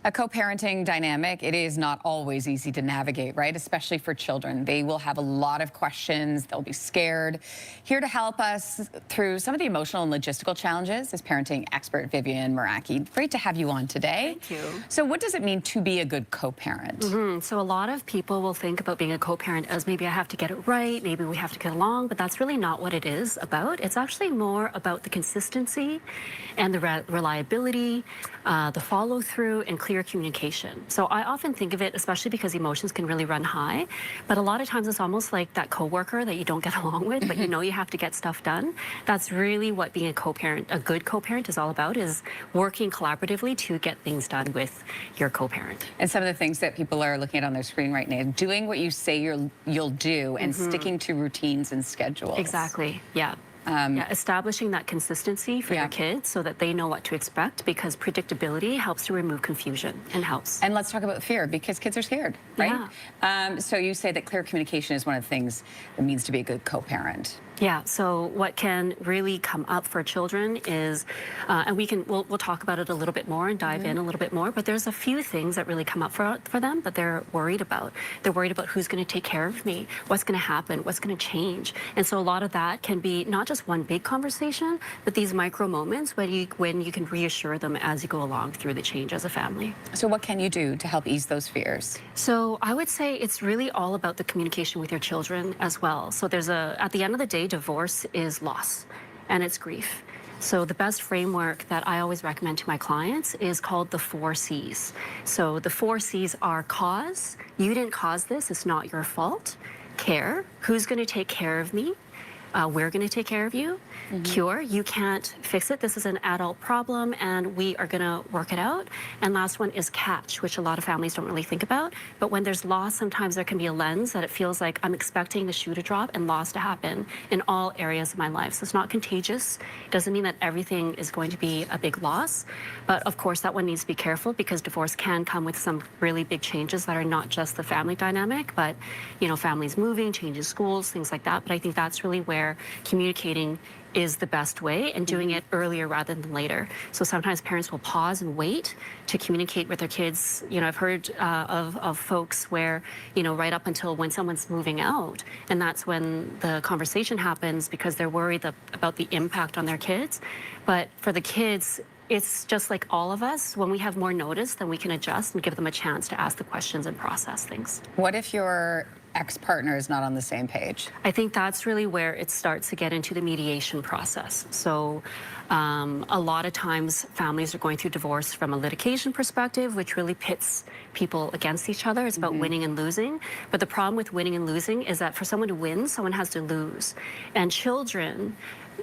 A co-parenting dynamic, it is not always easy to navigate, right? Especially for children. They will have a lot of questions. They'll be scared. Here to help us through some of the emotional and logistical challenges is parenting expert Vivian Meraki. Great to have you on today. Thank you. So what does it mean to be a good co-parent? So a lot of people will think about being a co-parent as maybe I have to get it right, maybe we have to get along, but that's really not what it is about. It's actually more about the consistency and the reliability, the follow-through, and clear communication. So I often think of it, especially because emotions can really run high, but a lot of times it's almost like that coworker that you don't get along with, but you know you have to get stuff done. That's really what being a co-parent, a good co-parent, is all about, is working collaboratively to get things done with your co-parent. And some of the things that people are looking at on their screen right now, doing what you say you'll do and sticking to routines and schedules. Exactly, yeah. Establishing that consistency for your kids so that they know what to expect, because predictability helps to remove confusion and helps. And let's talk about fear, because kids are scared, right? Yeah. So you say that clear communication is one of the things that means to be a good co-parent. Yeah, so what can really come up for children is, and we'll talk about it a little bit more and dive in a little bit more, but there's a few things that really come up for them that they're worried about. They're worried about who's going to take care of me, what's going to happen, what's going to change. And so a lot of that can be not just one big conversation, but these micro moments when you can reassure them as you go along through the change as a family. So what can you do to help ease those fears? So I would say it's really all about the communication with your children as well. So at the end of the day, divorce is loss and it's grief. So the best framework that I always recommend to my clients is called the 4 C's. So the 4 C's are cause, you didn't cause this, it's not your fault. Care, who's going to take care of me? We're going to take care of you. Cure, you can't fix it. This is an adult problem and we are going to work it out. And last one is catch, which a lot of families don't really think about. But when there's loss, sometimes there can be a lens that it feels like I'm expecting the shoe to drop and loss to happen in all areas of my life. So it's not contagious. It doesn't mean that everything is going to be a big loss. But of course, that one needs to be careful, because divorce can come with some really big changes that are not just the family dynamic, but, you know, families moving, changes schools, things like that. But I think that's really where communicating is the best way, and doing it earlier rather than later. So sometimes parents will pause and wait to communicate with their kids. You know, I've heard of folks where, you know, right up until when someone's moving out, and that's when the conversation happens, because they're worried about the impact on their kids. But for the kids, it's just like all of us. When we have more notice, then we can adjust and give them a chance to ask the questions and process things. What if your ex-partner is not on the same page? I think that's really where it starts to get into the mediation process. So a lot of times families are going through divorce from a litigation perspective, which really pits people against each other. It's about winning and losing. But the problem with winning and losing is that for someone to win, someone has to lose. And children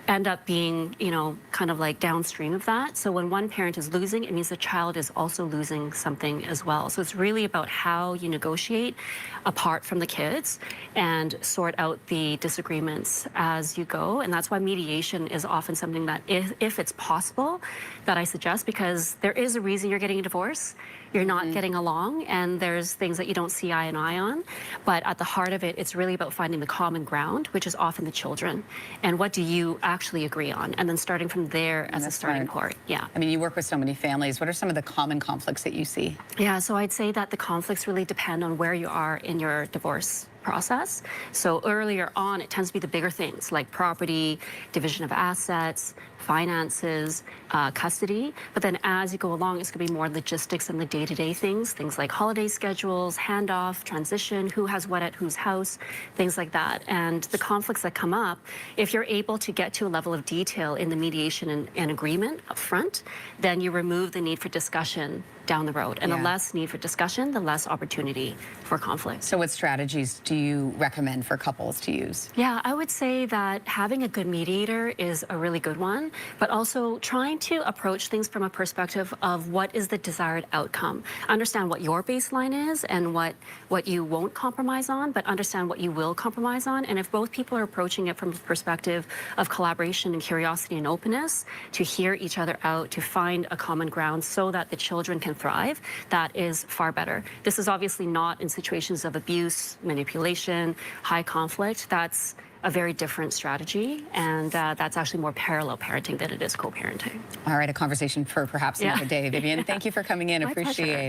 end up being, you know, kind of like downstream of that. So when one parent is losing, it means the child is also losing something as well. So it's really about how you negotiate apart from the kids and sort out the disagreements as you go. And that's why mediation is often something that, if it's possible, that I suggest, because there is a reason you're getting a divorce. You're not getting along, and there's things that you don't see eye and eye on. But at the heart of it, it's really about finding the common ground, which is often the children. And what do you actually agree on? And then starting from there as a starting point. Yeah. I mean, you work with so many families. What are some of the common conflicts that you see? Yeah, so I'd say that the conflicts really depend on where you are in your divorce process. So earlier on, it tends to be the bigger things like property, division of assets, finances, custody. But then as you go along, it's going to be more logistics and the day-to-day things like holiday schedules, handoff, transition, who has what at whose house, things like that. And the conflicts that come up, if you're able to get to a level of detail in the mediation and agreement up front, then you remove the need for discussion down the road. And the less need for discussion, the less opportunity for conflict. So what strategies do you recommend for couples to use? Yeah, I would say that having a good mediator is a really good one, but also trying to approach things from a perspective of what is the desired outcome. Understand what your baseline is and what you won't compromise on, but understand what you will compromise on. And if both people are approaching it from a perspective of collaboration and curiosity and openness, to hear each other out, to find a common ground so that the children can thrive, that is far better. This is obviously not in situations of abuse, manipulation, high conflict. That's a very different strategy, and that's actually more parallel parenting than it is co-parenting. All right, a conversation for perhaps another day. Vivian, thank you for coming in. My Appreciate pleasure. it.